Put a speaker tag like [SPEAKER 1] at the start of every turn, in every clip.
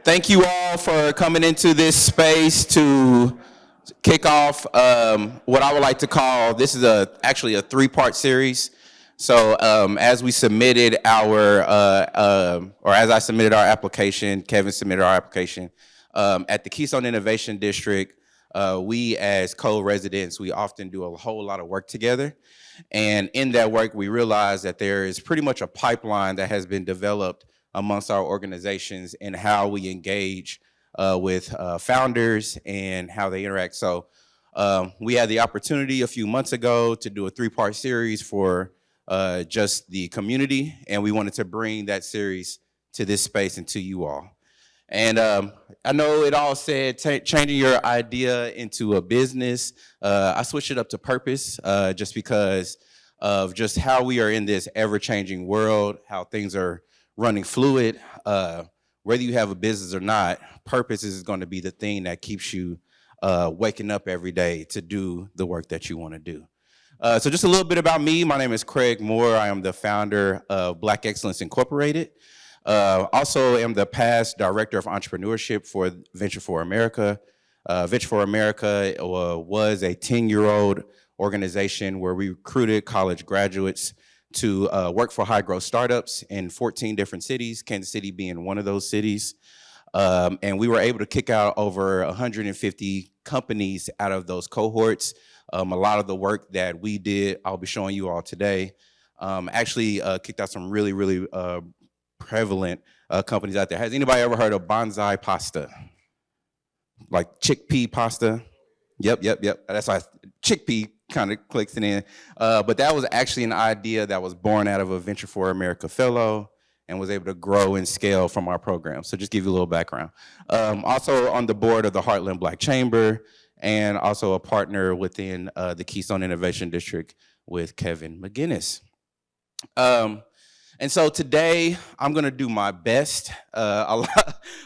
[SPEAKER 1] Thank you all for coming into this space to kick off what I would like to call, this is actually a three-part series. So as we submitted or as I submitted our application, Kevin submitted our application, at the Keystone Innovation District, we as co-residents, we often do a whole lot of work together. And in that work, we realize that there is pretty much a pipeline that has been developed amongst our organizations and how we engage with founders and how they interact. So we had the opportunity a few months ago to do a three-part series for just the community, and we wanted to bring that series to this space and to you all. And I know it all said changing your idea into a business. I switched it up to purpose just because of just how we are in this ever-changing world, how things are running fluid. Whether you have a business or not, purpose is going to be the thing that keeps you waking up every day to do the work that you want to do. So just a little bit about me. My name is Craig Moore. I am the founder of Black Excellence Incorporated. Also am the past director of entrepreneurship for Venture for America. Venture for America was a 10-year-old organization where we recruited college graduates to work for high growth startups in 14 different cities, Kansas City being one of those cities. And we were able to kick out over 150 companies out of those cohorts. A lot of the work that we did, I'll be showing you all today, actually kicked out some really, really prevalent companies out there. Has anybody ever heard of bonsai pasta? Like chickpea pasta? Yep. That's why chickpea kind of clicks it in. But that was actually an idea that was born out of a Venture for America fellow and was able to grow and scale from our program. So just give you a little background. Also on the board of the Heartland Black Chamber and also a partner within the Keystone Innovation District with Kevin McGinnis. And so today, I'm gonna do my best. A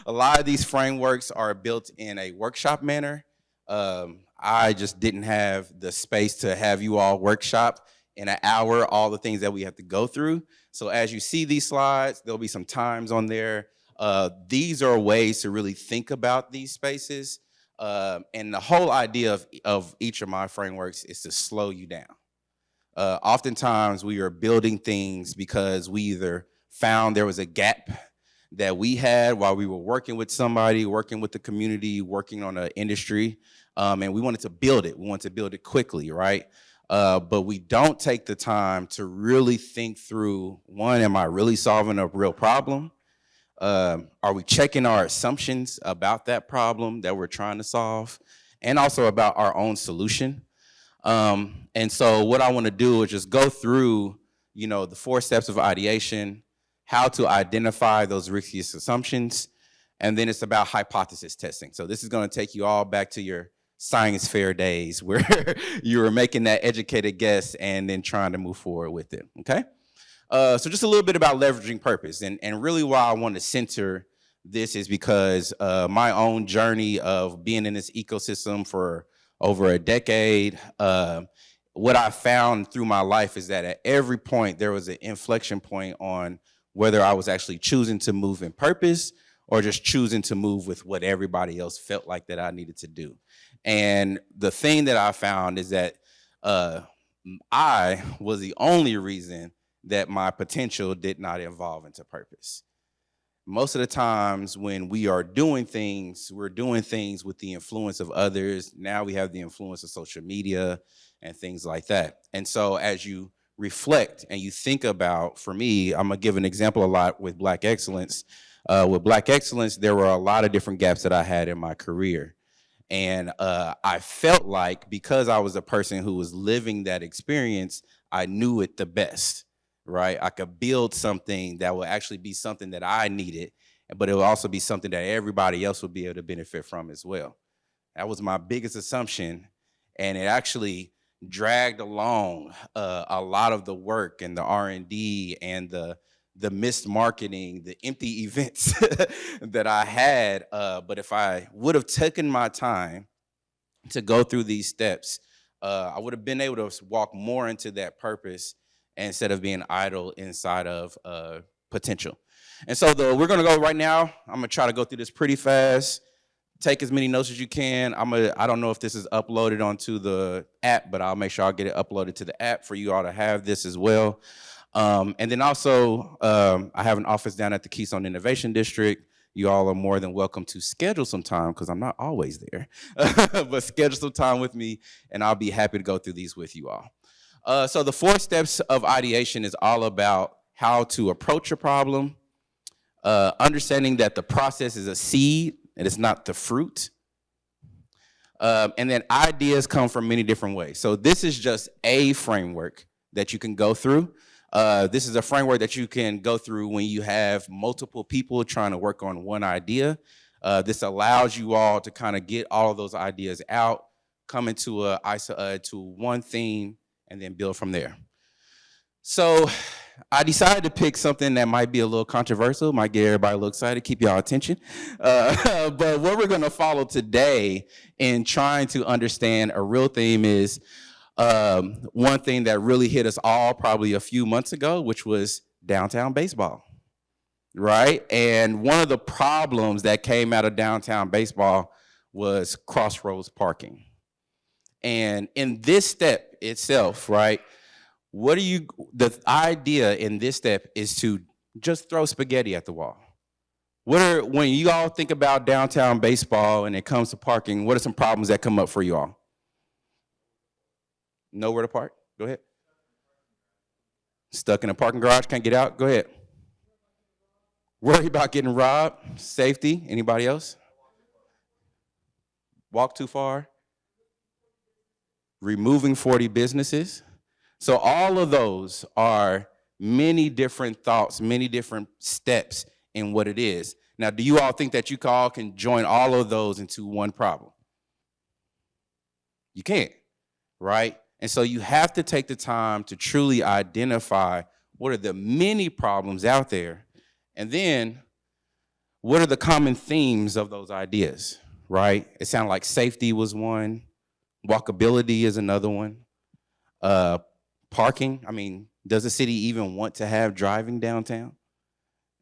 [SPEAKER 1] lot of these frameworks are built in a workshop manner. I just didn't have the space to have you all workshop in an hour all the things that we have to go through. So as you see these slides, there'll be some times on there. These are ways to really think about these spaces. And the whole idea of each of my frameworks is to slow you down. Oftentimes we are building things because we either found there was a gap that we had while we were working with somebody, working with the community, working on an industry, and we wanted to build it. We wanted to build it quickly, right? But we don't take the time to really think through, one, am I really solving a real problem? Are we checking our assumptions about that problem that we're trying to solve? And also about our own solution. And so what I want to do is just go through, the 4 steps of ideation, how to identify those riskiest assumptions, and then it's about hypothesis testing. So this is going to take you all back to your science fair days where you were making that educated guess and then trying to move forward with it, okay? So just a little bit about leveraging purpose. And really why I want to center this is because my own journey of being in this ecosystem for over a decade, what I found through my life is that at every point there was an inflection point on whether I was actually choosing to move in purpose or just choosing to move with what everybody else felt like that I needed to do. And the thing that I found is that I was the only reason that my potential did not evolve into purpose. Most of the times when we are doing things, we're doing things with the influence of others. Now we have the influence of social media and things like that. And so as you reflect and you think about, for me, I'm gonna give an example a lot with Black Excellence. With Black Excellence, there were a lot of different gaps that I had in my career. And I felt like because I was a person who was living that experience, I knew it the best. Right? I could build something that would actually be something that I needed, but it would also be something that everybody else would be able to benefit from as well. That was my biggest assumption, and it actually dragged along a lot of the work and the R&D and the missed marketing, the empty events that I had. But if I would have taken my time to go through these steps, I would have been able to walk more into that purpose instead of being idle inside of potential. And so we're gonna go right now. I'm gonna try to go through this pretty fast. Take as many notes as you can. I don't know if this is uploaded onto the app, but I'll make sure I'll get it uploaded to the app for you all to have this as well. And then also, I have an office down at the Keystone Innovation District. You all are more than welcome to schedule some time, because I'm not always there, but schedule some time with me, and I'll be happy to go through these with you all. So the 4 steps of ideation is all about how to approach a problem, understanding that the process is a seed and it's not the fruit. And then ideas come from many different ways. So this is just a framework that you can go through. This is a framework that you can go through when you have multiple people trying to work on one idea. This allows you all to kind of get all of those ideas out, come into to one theme, and then build from there. So I decided to pick something that might be a little controversial, might get everybody a little excited, keep y'all attention. But what we're gonna follow today in trying to understand a real theme is one thing that really hit us all probably a few months ago, which was downtown baseball, right? And one of the problems that came out of downtown baseball was crossroads parking. And in this step itself, right, the idea in this step is to just throw spaghetti at the wall. When you all think about downtown baseball and it comes to parking, what are some problems that come up for you all? Nowhere to park? Go ahead. Stuck in a parking garage, can't get out? Go ahead. Worry about getting robbed? Safety? Anybody else? Walk too far? Removing 40 businesses? So all of those are many different thoughts, many different steps in what it is. Now, do you all think that you all can join all of those into one problem? You can't, right? And so you have to take the time to truly identify what are the many problems out there, and then what are the common themes of those ideas, right? It sounded like safety was one, walkability is another one, parking, I mean, does the city even want to have driving downtown?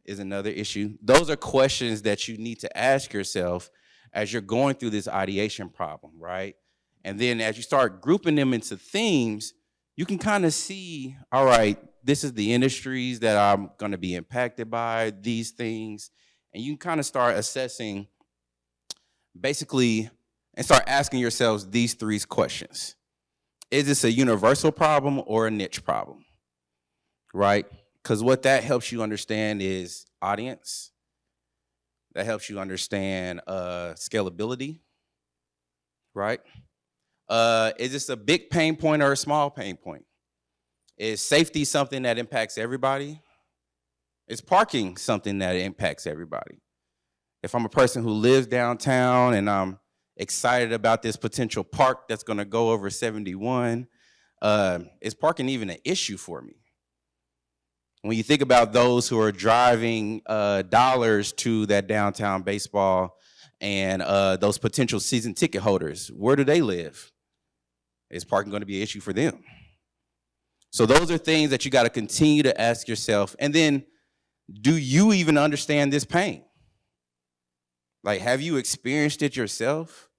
[SPEAKER 1] Is another issue. Those are questions that you need to ask yourself as you're going through this ideation problem, right? And then as you start grouping them into themes, you can kind of see, all right, this is the industries that I'm gonna be impacted by, these things. And you can kind of start assessing basically and start asking yourselves these 3 questions. Is this a universal problem or a niche problem, right? Because what that helps you understand is audience. That helps you understand scalability, right? Is this a big pain point or a small pain point? Is safety something that impacts everybody? Is parking something that impacts everybody? If I'm a person who lives downtown and I'm excited about this potential park that's gonna go over 71, is parking even an issue for me? When you think about those who are driving dollars to that downtown baseball and those potential season ticket holders, where do they live? Is parking gonna be an issue for them? So those are things that you gotta continue to ask yourself. And then, do you even understand this pain? Like, have you experienced it yourself?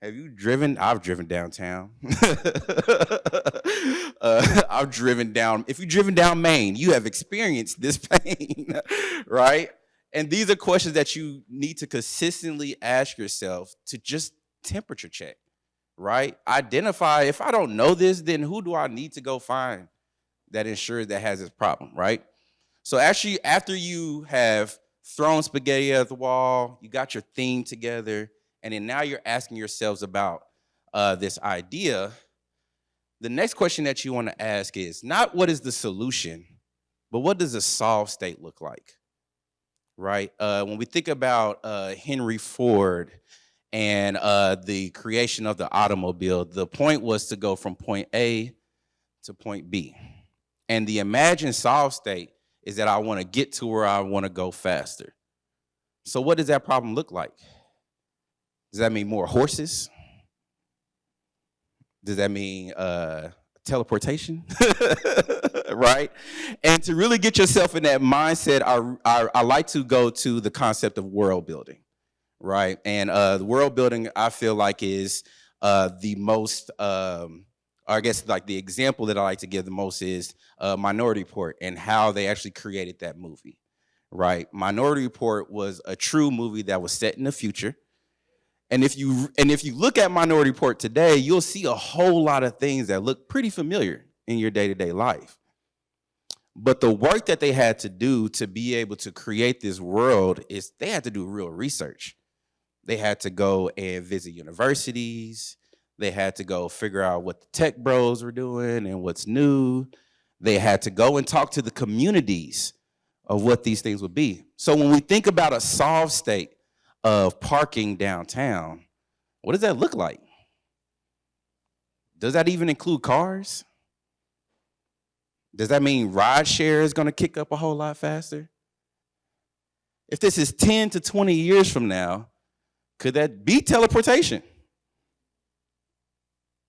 [SPEAKER 1] Have you driven? I've driven downtown. I've driven down, if you've driven down Main, you have experienced this pain, right? And these are questions that you need to consistently ask yourself to just temperature check, right? Identify, if I don't know this, then who do I need to go find that insurer that has this problem, right? So actually, after you have thrown spaghetti at the wall, you got your theme together, and then now you're asking yourselves about this idea, the next question that you want to ask is not what is the solution, but what does the solve state look like, right? When we think about Henry Ford and the creation of the automobile, the point was to go from point A to point B. And the imagined solve state is that I want to get to where I want to go faster. So what does that problem look like? Does that mean more horses? Does that mean teleportation? right? And to really get yourself in that mindset, I like to go to the concept of world building, right? And the world building, I feel like, is the most, or I guess like the example that I like to give the most is Minority Report and how they actually created that movie, right? Minority Report was a true movie that was set in the future. And if you look at Minority Report today, you'll see a whole lot of things that look pretty familiar in your day-to-day life. But the work that they had to do to be able to create this world is they had to do real research. They had to go and visit universities. They had to go figure out what the tech bros were doing and what's new. They had to go and talk to the communities of what these things would be. So when we think about a solved state of parking downtown, what does that look like? Does that even include cars? Does that mean ride share is going to kick up a whole lot faster? If this is 10 to 20 years from now, could that be teleportation?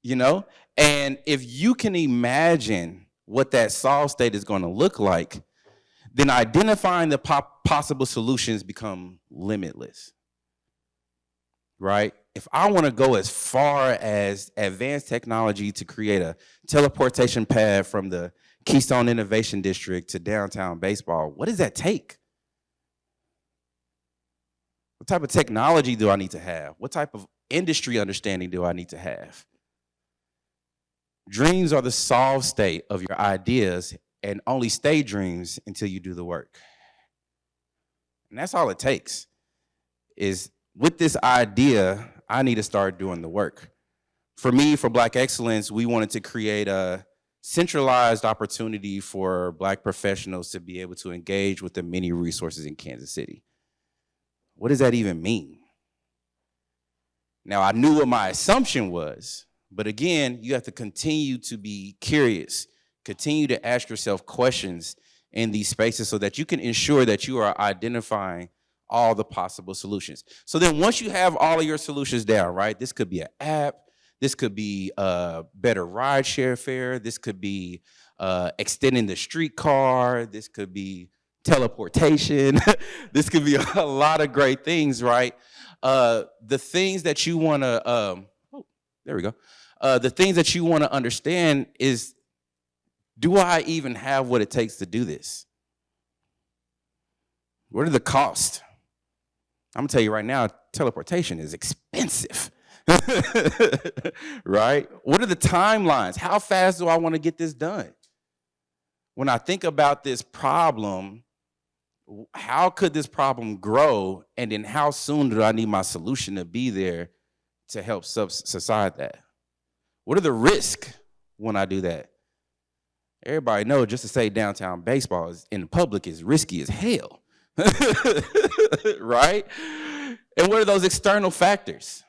[SPEAKER 1] You know? And if you can imagine what that solved state is going to look like, then identifying the possible solutions become limitless, right? If I want to go as far as advanced technology to create a teleportation pad from the Keystone Innovation District to downtown baseball, what does that take? What type of technology do I need to have? What type of industry understanding do I need to have? Dreams are the solved state of your ideas, and only stay dreams until you do the work. And that's all it takes, is with this idea, I need to start doing the work. For me, for Black Excellence, we wanted to create a centralized opportunity for Black professionals to be able to engage with the many resources in Kansas City. What does that even mean? Now, I knew what my assumption was, but again, you have to continue to be curious, continue to ask yourself questions in these spaces so that you can ensure that you are identifying all the possible solutions. So then once you have all of your solutions down, right, this could be an app, this could be a better ride share fare, this could be extending the streetcar, this could be teleportation, this could be a lot of great things, right? The things that you want to, there we go. The things that you want to understand is, do I even have what it takes to do this? What are the costs? I'm gonna tell you right now, teleportation is expensive, right? What are the timelines? How fast do I want to get this done? When I think about this problem, how could this problem grow? And then how soon do I need my solution to be there to help subside that? What are the risks when I do that? Everybody knows just to say downtown baseball is, in public is risky as hell, right? And what are those external factors,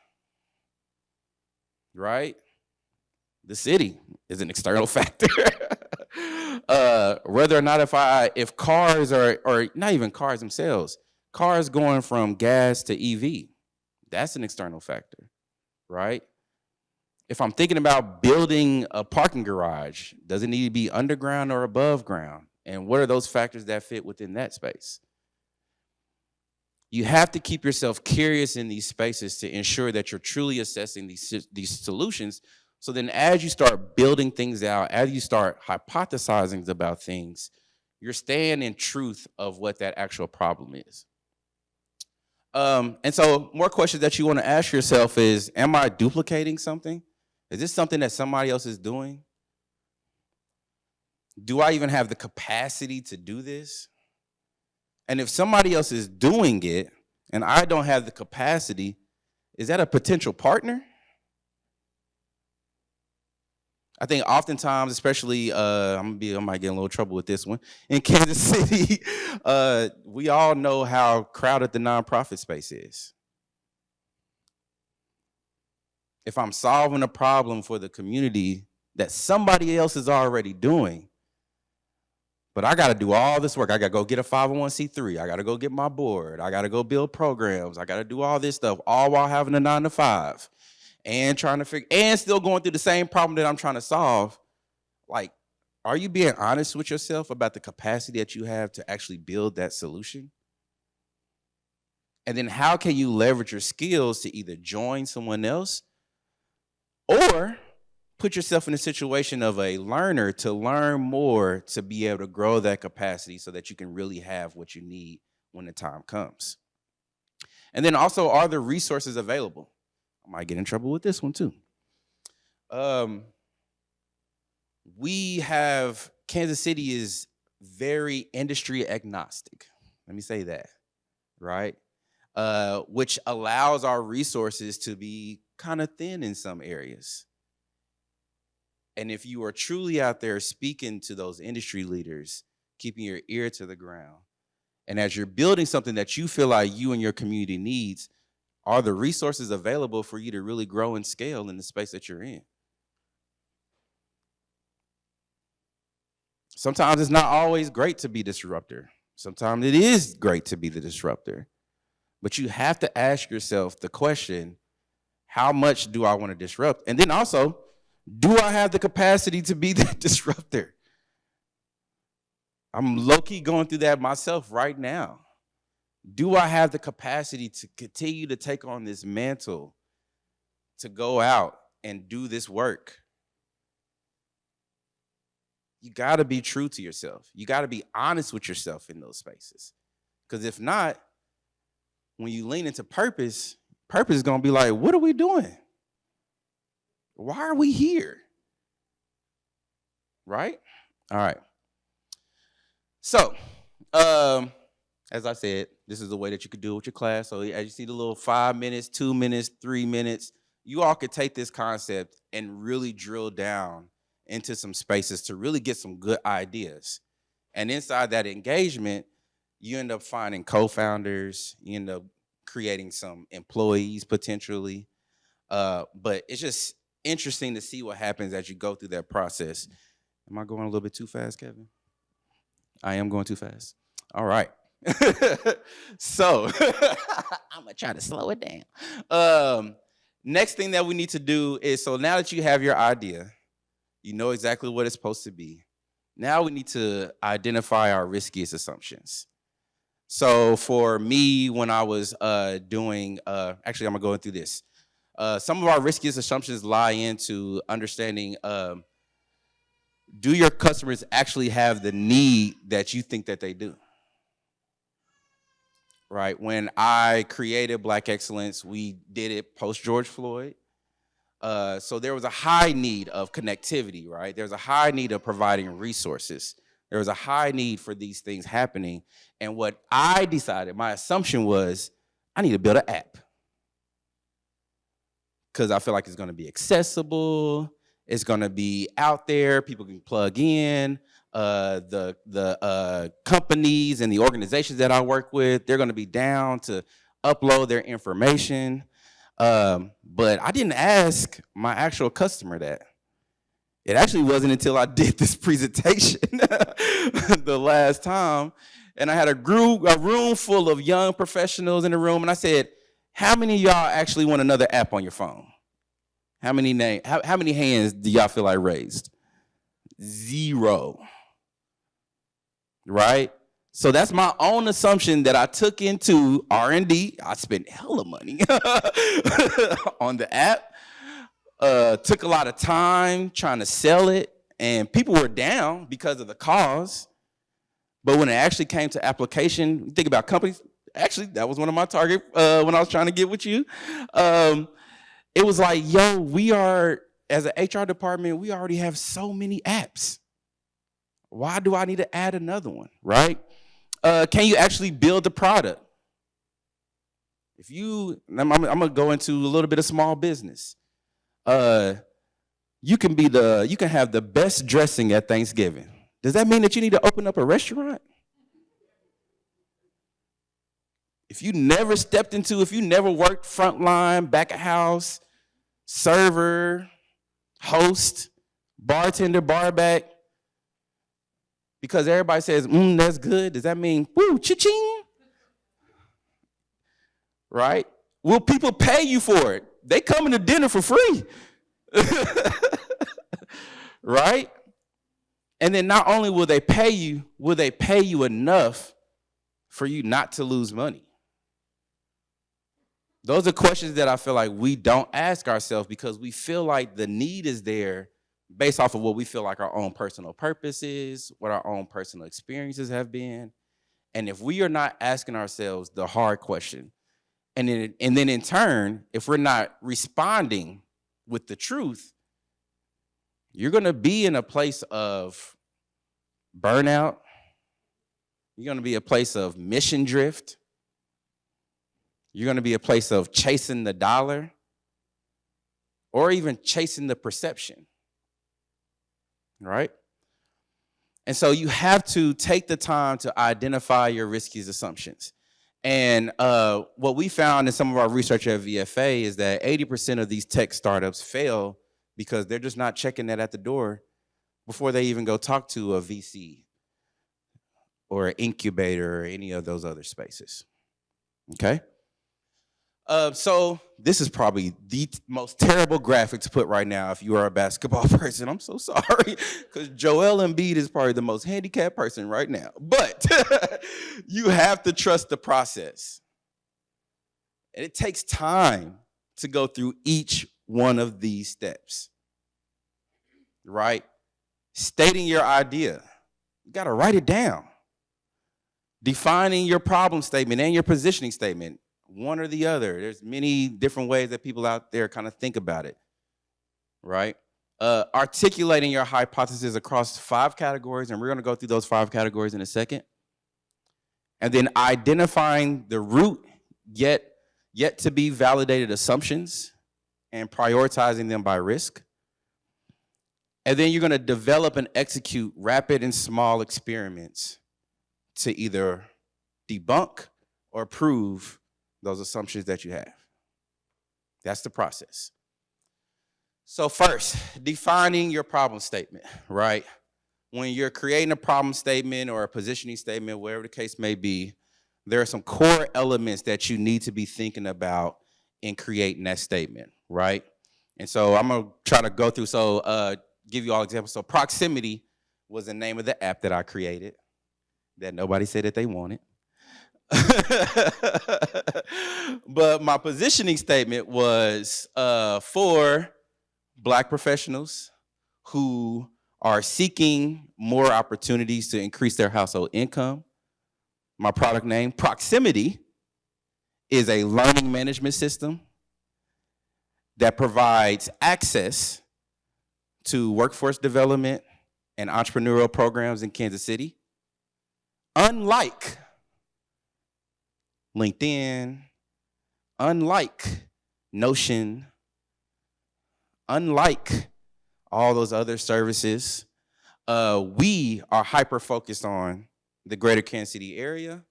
[SPEAKER 1] right? The city is an external factor. Whether or not if cars are, or not even cars themselves, cars going from gas to EV, that's an external factor, right? If I'm thinking about building a parking garage, does it need to be underground or above ground? And what are those factors that fit within that space? You have to keep yourself curious in these spaces to ensure that you're truly assessing these solutions. So then as you start building things out, as you start hypothesizing about things, you're staying in truth of what that actual problem is. And so more questions that you want to ask yourself is, am I duplicating something? Is this something that somebody else is doing? Do I even have the capacity to do this? And if somebody else is doing it and I don't have the capacity, is that a potential partner? I think oftentimes, especially, I might get in a little trouble with this one, in Kansas City, we all know how crowded the nonprofit space is. If I'm solving a problem for the community that somebody else is already doing, but I got to do all this work. I got to go get a 501c3. I got to go get my board. I got to go build programs. I got to do all this stuff, all while having a 9-to-5 and trying to figure, and still going through the same problem that I'm trying to solve. Like, Are you being honest with yourself about the capacity that you have to actually build that solution? And then how can you leverage your skills to either join someone else or put yourself in a situation of a learner to learn more to be able to grow that capacity so that you can really have what you need when the time comes. And then also, are the resources available? I might get in trouble with this one too. Kansas City is very industry agnostic. Let me say that, right? Which allows our resources to be kind of thin in some areas. And if you are truly out there speaking to those industry leaders, keeping your ear to the ground, and as you're building something that you feel like you and your community needs, are the resources available for you to really grow and scale in the space that you're in? Sometimes it's not always great to be disruptor. Sometimes it is great to be the disruptor. But you have to ask yourself the question, how much do I want to disrupt? And then also, do I have the capacity to be the disruptor? I'm low-key going through that myself right now. Do I have the capacity to continue to take on this mantle, to go out and do this work? You got to be true to yourself. You got to be honest with yourself in those spaces. Because if not, when you lean into purpose is going to be like, what are we doing? Why are we here? Right? All right. So, as I said, this is the way that you could do it with your class. So as you see the little 5 minutes, 2 minutes, 3 minutes, you all could take this concept and really drill down into some spaces to really get some good ideas. And inside that engagement, you end up finding co-founders, you end up creating some employees potentially. But it's just interesting to see what happens as you go through that process. Am I going a little bit too fast, Kevin? I am going too fast. All right. So I'm going to try to slow it down. Next thing that we need to do is, so now that you have your idea, you know exactly what it's supposed to be. Now we need to identify our riskiest assumptions. So for me, when I was actually I'm going to go through this. Some of our riskiest assumptions lie into understanding, do your customers actually have the need that you think that they do? Right? When I created Black Excellence, we did it post George Floyd. So there was a high need of connectivity, right? There's a high need of providing resources. There was a high need for these things happening. And what I decided, my assumption was, I need to build an app. Because I feel like it's going to be accessible. It's going to be out there. People can plug in. The companies and the organizations that I work with, they're going to be down to upload their information. But I didn't ask my actual customer that. It actually wasn't until I did this presentation the last time, and I had a room full of young professionals in the room, and I said, how many of y'all actually want another app on your phone? How many hands do y'all feel I raised? 0. Right? So that's my own assumption that I took into R&D. I spent hella money on the app. Took a lot of time trying to sell it, and people were down because of the cause. But when it actually came to application, think about companies. Actually, that was one of my target when I was trying to get with you. It was like, yo, we are, as an HR department, we already have so many apps. Why do I need to add another one, right? Can you actually build the product? I'm gonna go into a little bit of small business. You can have the best dressing at Thanksgiving. Does that mean that you need to open up a restaurant? If you never worked frontline, back of house, server, host, bartender, barback, because everybody says, that's good, does that mean, woo, cha-ching? Right? Will people pay you for it? They coming to dinner for free. Right? And then not only will they pay you enough for you not to lose money? Those are questions that I feel like we don't ask ourselves because we feel like the need is there based off of what we feel like our own personal purpose is, what our own personal experiences have been. And if we are not asking ourselves the hard question, and then in turn, if we're not responding with the truth, you're going to be in a place of burnout. You're going to be a place of mission drift. You're going to be a place of chasing the dollar or even chasing the perception, right? And so you have to take the time to identify your riskiest assumptions. And what we found in some of our research at VFA is that 80% of these tech startups fail because they're just not checking that at the door before they even go talk to a VC or an incubator or any of those other spaces, okay? So this is probably the most terrible graphic to put right now if you are a basketball person. I'm so sorry, because Joel Embiid is probably the most handicapped person right now. But you have to trust the process. And it takes time to go through each one of these steps, right? Stating your idea. You got to write it down. Defining your problem statement and your positioning statement. One or the other. There's many different ways that people out there kind of think about it, right? Articulating your hypothesis across 5 categories, and we're going to go through those 5 categories in a second. And then identifying the root yet to be validated assumptions and prioritizing them by risk. And then you're going to develop and execute rapid and small experiments to either debunk or prove those assumptions that you have. That's the process. So first, defining your problem statement, right? When you're creating a problem statement or a positioning statement, whatever the case may be, there are some core elements that you need to be thinking about in creating that statement, right? And so I'm gonna try to go through, give you all examples. So proximity was the name of the app that I created that nobody said that they wanted. But my positioning statement was for Black professionals who are seeking more opportunities to increase their household income. My product name, Proximity, is a learning management system that provides access to workforce development and entrepreneurial programs in Kansas City. Unlike LinkedIn, unlike Notion, unlike all those other services, we are hyper-focused on the greater Kansas City area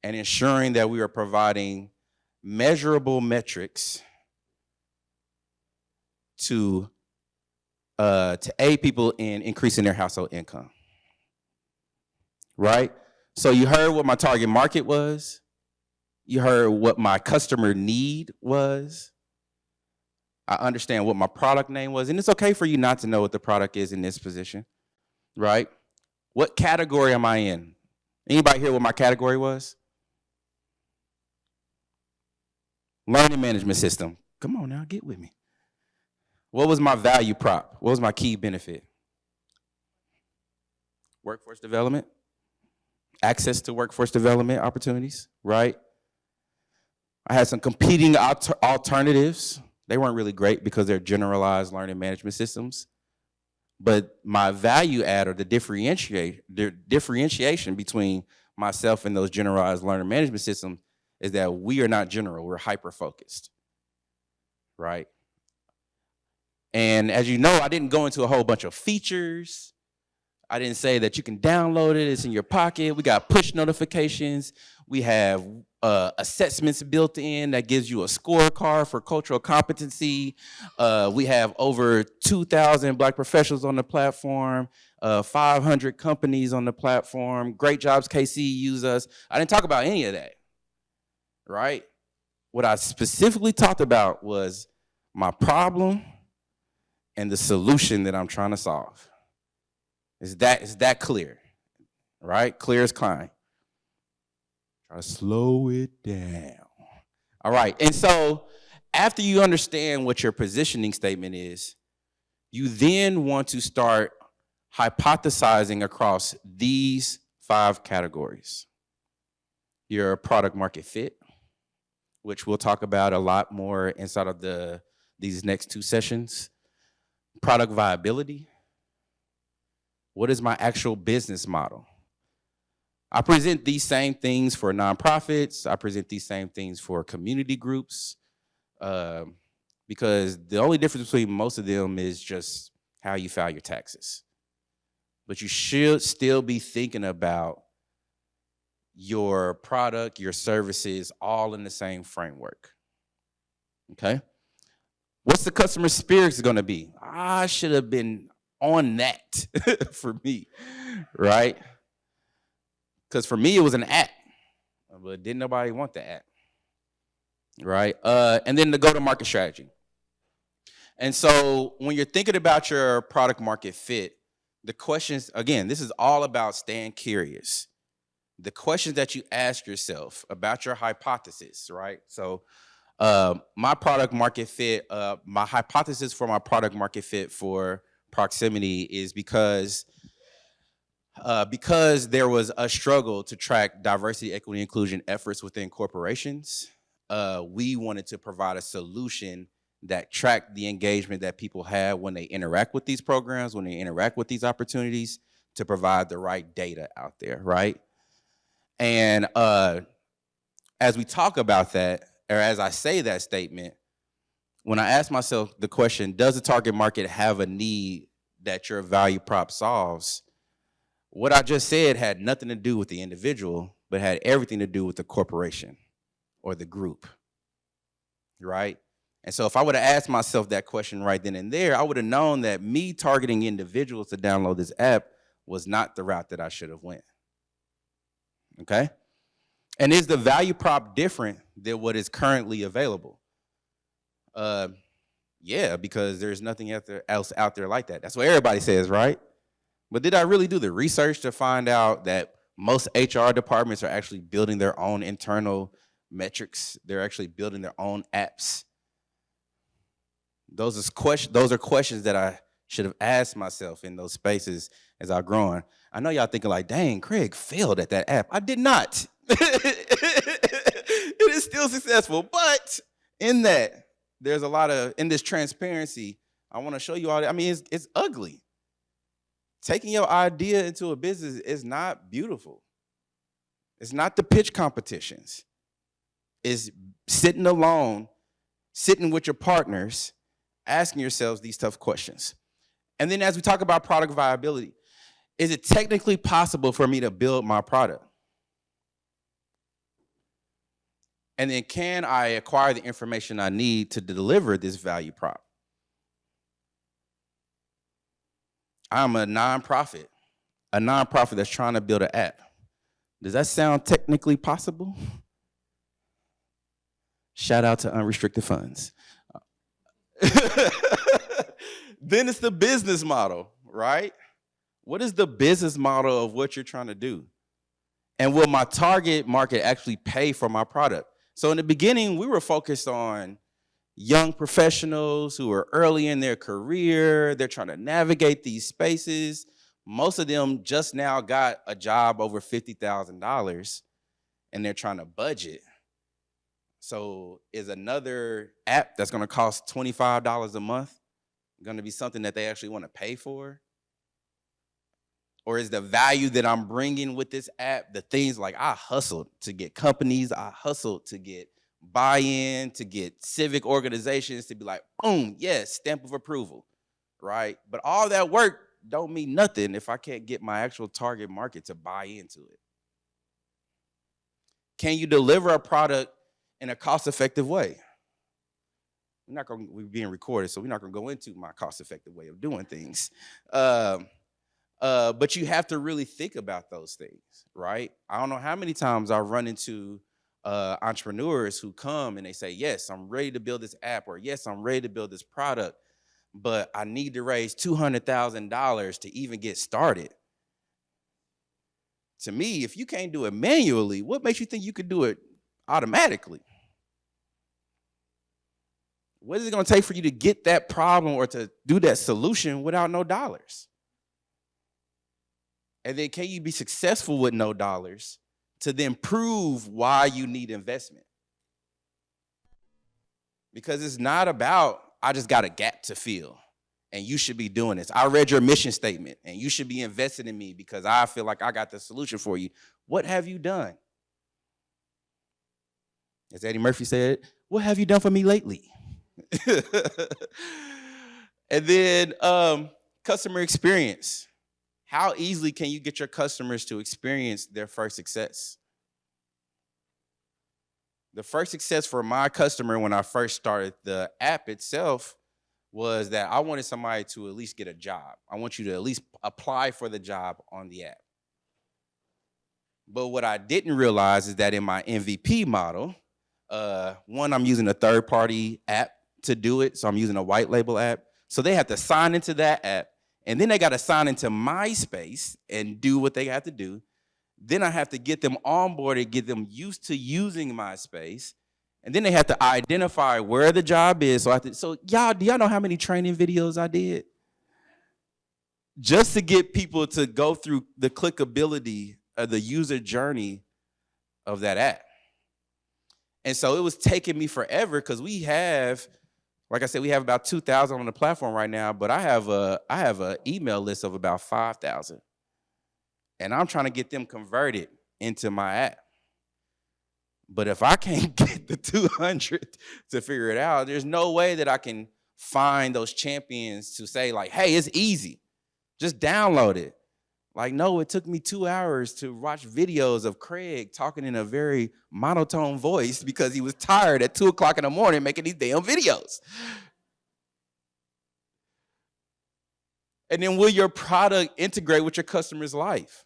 [SPEAKER 1] and ensuring that we are providing measurable metrics to aid people in increasing their household income, right? So you heard what my target market was. You heard what my customer need was. I understand what my product name was. And it's okay for you not to know what the product is in this position, right? What category am I in? Anybody hear what my category was? Learning management system. Come on now, get with me. What was my value prop? What was my key benefit? Workforce development. Access to workforce development opportunities, right? I had some competing alternatives. They weren't really great because they're generalized learning management systems. But my value add or the differentiation between myself and those generalized learning management systems is that we are not general, we're hyper-focused, right? And as you know, I didn't go into a whole bunch of features. I didn't say that you can download it, it's in your pocket. We got push notifications. We have assessments built in that gives you a scorecard for cultural competency. We have over 2,000 Black professionals on the platform, 500 companies on the platform. Great Jobs KC use us. I didn't talk about any of that, right? What I specifically talked about was my problem and the solution that I'm trying to solve. Is that clear? Right? Clear as Klein. Try to slow it down. All right. And so after you understand what your positioning statement is, you then want to start hypothesizing across these 5 categories. Your product market fit, which we'll talk about a lot more inside of these next 2 sessions. Product viability. What is my actual business model? I present these same things for nonprofits. I present these same things for community groups, because the only difference between most of them is just how you file your taxes. But you should still be thinking about your product, your services, all in the same framework. Okay? What's the customer experience going to be? I should have been on that for me, right? Because for me, it was an app, but didn't nobody want the app, right? And then the go-to-market strategy. And so when you're thinking about your product market fit, the questions, again, this is all about staying curious. The questions that you ask yourself about your hypothesis, right? So my product market fit, my hypothesis for my product market fit for proximity is because there was a struggle to track diversity, equity, inclusion efforts within corporations. We wanted to provide a solution that tracked the engagement that people have when they interact with these programs, when they interact with these opportunities, to provide the right data out there, right? And as we talk about that, or as I say that statement, when I ask myself the question, does the target market have a need that your value prop solves? What I just said had nothing to do with the individual, but had everything to do with the corporation or the group, right? And so if I would have asked myself that question right then and there, I would have known that me targeting individuals to download this app was not the route that I should have went. Okay? And is the value prop different than what is currently available? Yeah, because there's nothing else out there like that. That's what everybody says, right? But did I really do the research to find out that most HR departments are actually building their own internal metrics? They're actually building their own apps. Those are questions that I should have asked myself in those spaces as I've grown. I know y'all thinking like, dang, Craig failed at that app. I did not. It is still successful. But in that, there's a lot of, in this transparency, I want to show you all that. I mean, it's ugly. Taking your idea into a business is not beautiful. It's not the pitch competitions. It's sitting alone, sitting with your partners, asking yourselves these tough questions. And then as we talk about product viability, is it technically possible for me to build my product? And then can I acquire the information I need to deliver this value prop? I'm a nonprofit that's trying to build an app. Does that sound technically possible? Shout out to unrestricted funds. Then it's the business model, right? What is the business model of what you're trying to do? And will my target market actually pay for my product? So in the beginning, we were focused on young professionals who are early in their career. They're trying to navigate these spaces. Most of them just now got a job over $50,000 and they're trying to budget. So is another app that's going to cost $25 a month going to be something that they actually want to pay for? Or is the value that I'm bringing with this app, the things like I hustled to get companies, I hustled to get buy-in, to get civic organizations to be like, boom, yes, stamp of approval, right? But all that work don't mean nothing if I can't get my actual target market to buy into it. Can you deliver a product in a cost-effective way? We're being recorded, so we're not gonna go into my cost-effective way of doing things. But you have to really think about those things, right? I don't know how many times I've run into entrepreneurs who come and they say, yes, I'm ready to build this app, or yes, I'm ready to build this product. but I need to raise $200,000 to even get started. To me, if you can't do it manually, what makes you think you could do it automatically? What is it going to take for you to get that problem or to do that solution without no dollars? And then can you be successful with no dollars to then prove why you need investment? Because it's not about, I just got a gap to fill and you should be doing this. I read your mission statement and you should be invested in me because I feel like I got the solution for you. What have you done? As Eddie Murphy said, what have you done for me lately? And then customer experience. How easily can you get your customers to experience their first success? The first success for my customer when I first started the app itself was that I wanted somebody to at least get a job. I want you to at least apply for the job on the app. But what I didn't realize is that in my MVP model, one, I'm using a third-party app to do it. So I'm using a white label app. So they have to sign into that app. And then they got to sign into MySpace and do what they have to do. Then I have to get them onboarded, get them used to using MySpace. And then they have to identify where the job is. So y'all, do y'all know how many training videos I did? Just to get people to go through the clickability of the user journey of that app. And so it was taking me forever because we have, like I said, we have about 2,000 on the platform right now, but I have a email list of about 5,000. And I'm trying to get them converted into my app. But if I can't get the 200 to figure it out, there's no way that I can find those champions to say like, hey, it's easy. Just download it. Like, no, it took me 2 hours to watch videos of Craig talking in a very monotone voice because he was tired at 2 o'clock in the morning making these damn videos. And then will your product integrate with your customer's life?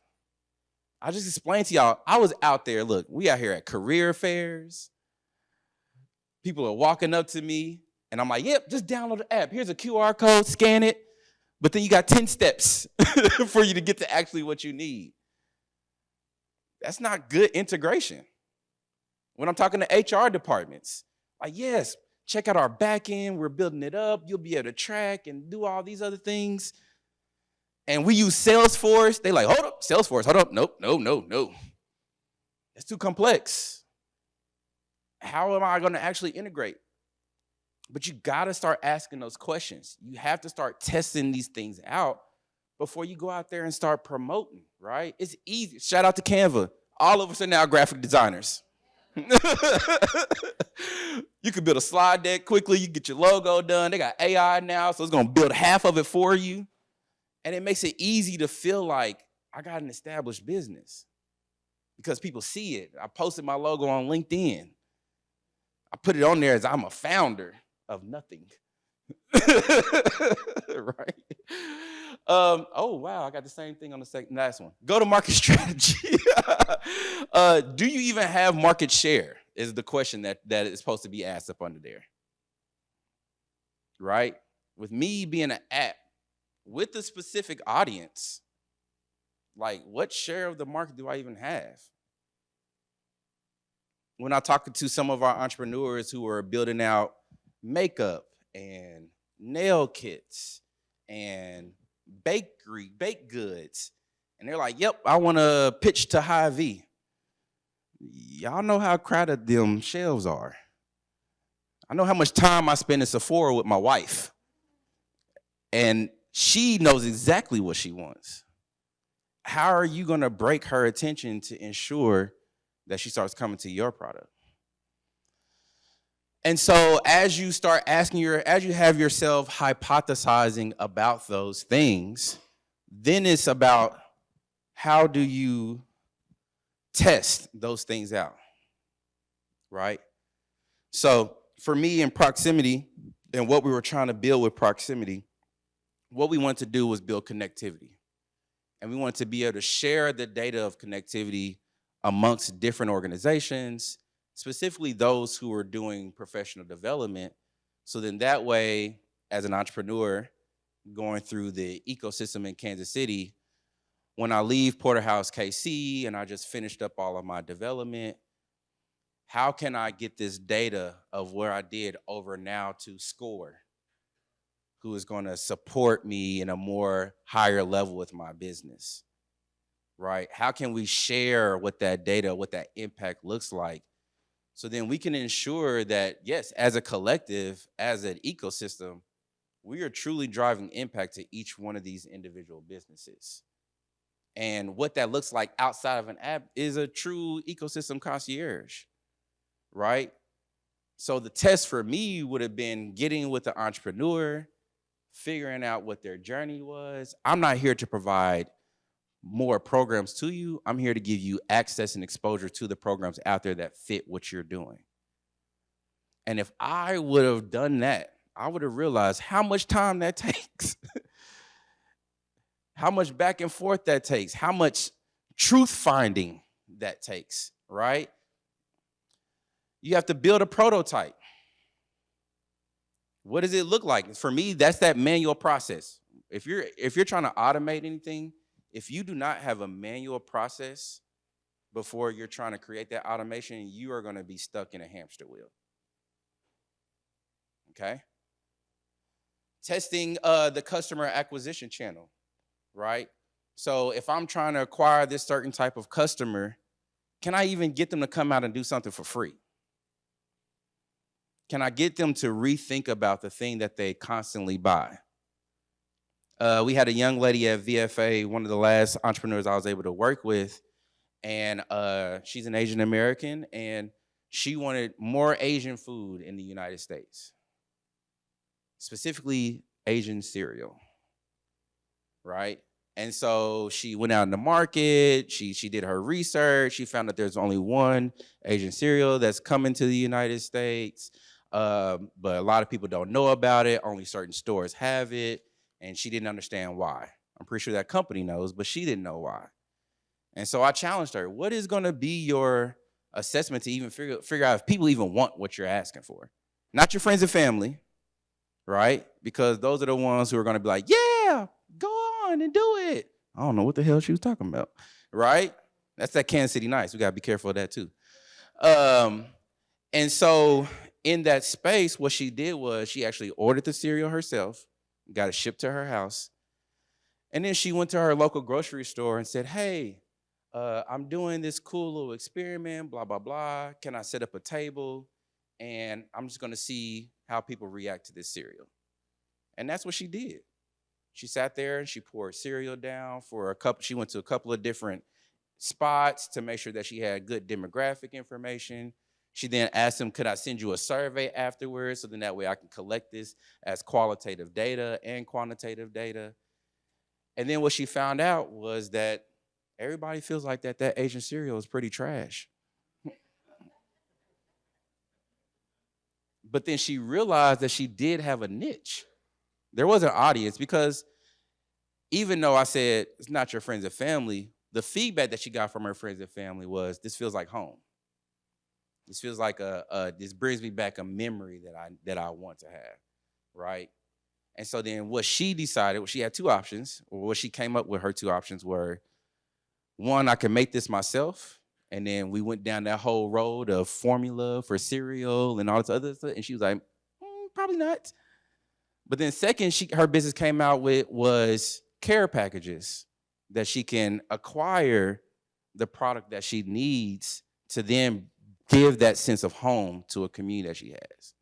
[SPEAKER 1] I just explained to y'all, I was out there, look, we out here at career fairs. People are walking up to me, and I'm like, yep, just download the app. Here's a QR code, scan it. But then you got 10 steps for you to get to actually what you need. That's not good integration. When I'm talking to HR departments, like, yes, check out our back end. We're building it up. You'll be able to track and do all these other things. And we use Salesforce. They like, hold up, Salesforce, hold up. Nope, no. It's too complex. How am I going to actually integrate? But you got to start asking those questions. You have to start testing these things out before you go out there and start promoting, right? It's easy. Shout out to Canva. All of us are now graphic designers. You can build a slide deck quickly. You get your logo done. They got AI now, so it's going to build half of it for you. And it makes it easy to feel like I got an established business because people see it. I posted my logo on LinkedIn. I put it on there as I'm a founder of nothing. Right? Oh, wow, I got the same thing on the last one. Go-to-market strategy. Do you even have market share is the question that is supposed to be asked up under there. Right? With me being an app with a specific audience, like what share of the market do I even have? When I'm talking to some of our entrepreneurs who are building out makeup and nail kits and baked goods, and they're like, yep, I want to pitch to Hy-Vee. Y'all know how crowded them shelves are. I know how much time I spend in Sephora with my wife. And she knows exactly what she wants. How are you going to break her attention to ensure that she starts coming to your product? And so as you start asking as you have yourself hypothesizing about those things, then it's about how do you test those things out, right? So for me in proximity and what we were trying to build with proximity, what we wanted to do was build connectivity. And we wanted to be able to share the data of connectivity amongst different organizations, specifically those who are doing professional development. So then that way, as an entrepreneur going through the ecosystem in Kansas City, when I leave Porterhouse KC and I just finished up all of my development, how can I get this data of where I did over now to SCORE, who is going to support me in a more higher level with my business, right? How can we share what that data, what that impact looks like? So then we can ensure that, yes, as a collective, as an ecosystem, we are truly driving impact to each one of these individual businesses. And what that looks like outside of an app is a true ecosystem concierge, right? So the test for me would have been getting with the entrepreneur, figuring out what their journey was. I'm not here to provide more programs to you. I'm here to give you access and exposure to the programs out there that fit what you're doing. And if I would have done that, I would have realized how much time that takes. How much back and forth that takes, how much truth finding that takes, right? You have to build a prototype. What does it look like? For me, that's that manual process. If you're trying to automate anything, if you do not have a manual process before you're trying to create that automation, you are going to be stuck in a hamster wheel. Okay? Testing the customer acquisition channel. Right? So if I'm trying to acquire this certain type of customer, can I even get them to come out and do something for free? Can I get them to rethink about the thing that they constantly buy? We had a young lady at VFA, one of the last entrepreneurs I was able to work with, and she's an Asian American, and she wanted more Asian food in the United States, specifically Asian cereal. Right? And so she went out in the market, she did her research, she found that there's only one Asian cereal that's coming to the United States, but a lot of people don't know about it, only certain stores have it, and she didn't understand why. I'm pretty sure that company knows, but she didn't know why. And so I challenged her, what is gonna be your assessment to even figure out if people even want what you're asking for? Not your friends and family, right? Because those are the ones who are gonna be like, yeah, go on and do it. I don't know what the hell she was talking about, right? That's that Kansas City nice. We gotta be careful of that too. And so in that space, what she did was she actually ordered the cereal herself, got it shipped to her house, and then she went to her local grocery store and said, hey, I'm doing this cool little experiment, blah, blah, blah. Can I set up a table? And I'm just gonna see how people react to this cereal. And that's what she did. She sat there and she poured cereal down for a couple. She went to a couple of different spots to make sure that she had good demographic information. She then asked them, could I send you a survey afterwards? So then that way I can collect this as qualitative data and quantitative data. And then what she found out was that everybody feels like that Asian cereal is pretty trash. But then she realized that she did have a niche. There was an audience, because even though I said it's not your friends and family, the feedback that she got from her friends and family was, this feels like home. This feels like this brings me back a memory that I want to have, right? And so then what she decided, she had two options, or what she came up with, her two options were, one, I can make this myself. And then we went down that whole road of formula for cereal and all this other stuff. And she was like, probably not. But then second, her business came out with was care packages that she can acquire the product that she needs to then give that sense of home to a community that she has,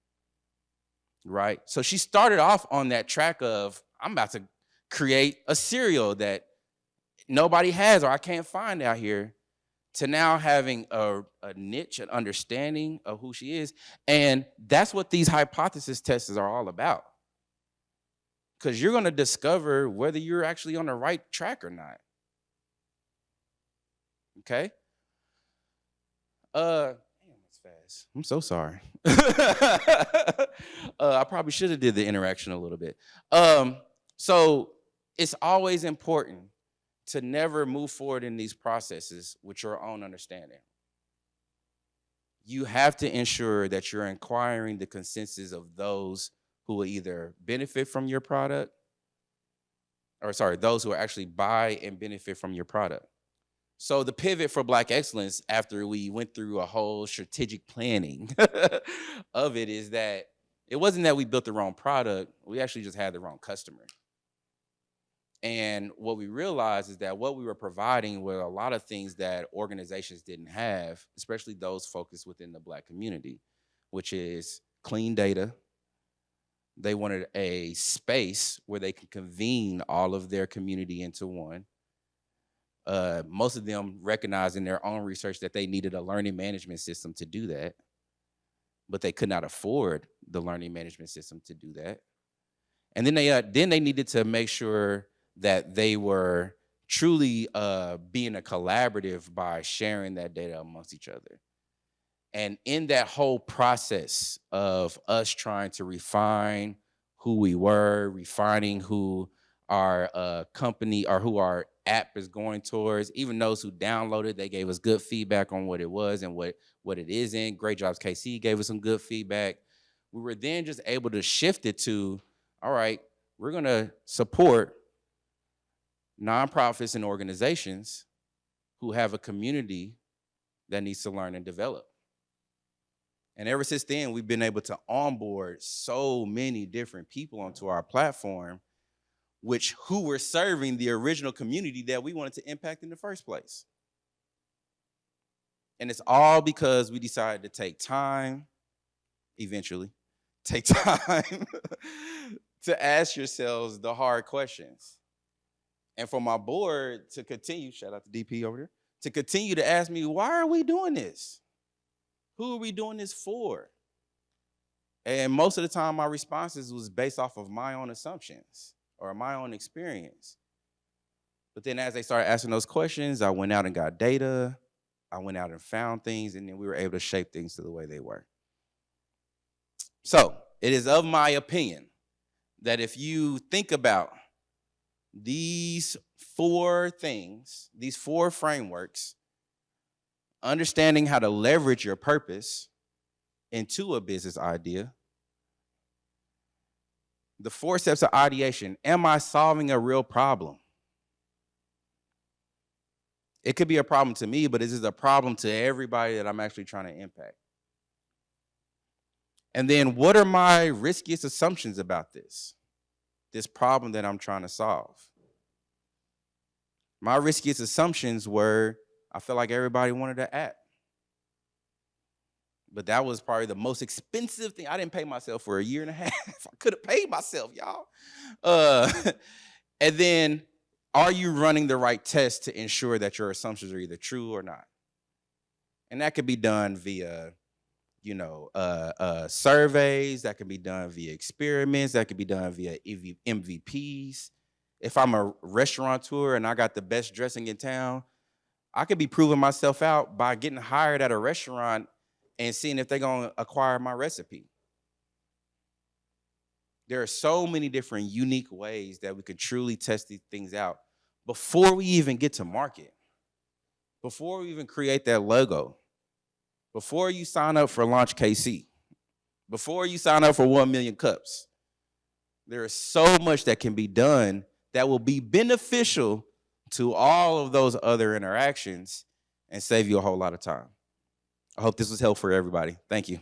[SPEAKER 1] right? So she started off on that track of, I'm about to create a cereal that nobody has or I can't find out here, to now having a niche, an understanding of who she is. And that's what these hypothesis tests are all about. Because you're going to discover whether you're actually on the right track or not. Okay? Damn, that's fast. I'm so sorry. I probably should have did the interaction a little bit. So it's always important to never move forward in these processes with your own understanding. You have to ensure that you're inquiring the consensus of those who will either benefit from your product, or sorry, those who actually buy and benefit from your product. So the pivot for Black Excellence, after we went through a whole strategic planning of it, is that it wasn't that we built the wrong product, we actually just had the wrong customer. And what we realized is that what we were providing were a lot of things that organizations didn't have, especially those focused within the Black community, which is clean data. They wanted a space where they could convene all of their community into one. Most of them recognized in their own research that they needed a learning management system to do that, but they could not afford the learning management system to do that. And then they needed to make sure that they were truly being a collaborative by sharing that data amongst each other. And in that whole process of us trying to refine who we were, refining who our company or who our app is going towards, even those who downloaded, they gave us good feedback on what it was and what it isn't. Great Jobs KC gave us some good feedback. We were then just able to shift it to, all right, we're going to support nonprofits and organizations who have a community that needs to learn and develop. And ever since then, we've been able to onboard so many different people onto our platform, who were serving the original community that we wanted to impact in the first place. And it's all because we decided to take time to ask yourselves the hard questions. And for my board to continue, shout out to DP over there, to continue to ask me, why are we doing this? Who are we doing this for? And most of the time, my responses was based off of my own assumptions or my own experience. But then as they started asking those questions, I went out and got data. I went out and found things, and then we were able to shape things to the way they were. So it is of my opinion that if you think about these 4 things, these 4 frameworks, understanding how to leverage your purpose into a business idea, the 4 steps of ideation. Am I solving a real problem? It could be a problem to me, but this is a problem to everybody that I'm actually trying to impact. And then what are my riskiest assumptions about this problem that I'm trying to solve? My riskiest assumptions were, I felt like everybody wanted an app. But that was probably the most expensive thing. I didn't pay myself for a year and a half. I could have paid myself, y'all. And then, are you running the right tests to ensure that your assumptions are either true or not? And that could be done via, surveys. That could be done via experiments. That could be done via MVPs. If I'm a restaurateur and I got the best dressing in town, I could be proving myself out by getting hired at a restaurant and seeing if they're going to acquire my recipe. There are so many different unique ways that we can truly test these things out before we even get to market, before we even create that logo, before you sign up for Launch KC, before you sign up for 1 million cups. There is so much that can be done that will be beneficial to all of those other interactions and save you a whole lot of time. I hope this was helpful for everybody. Thank you.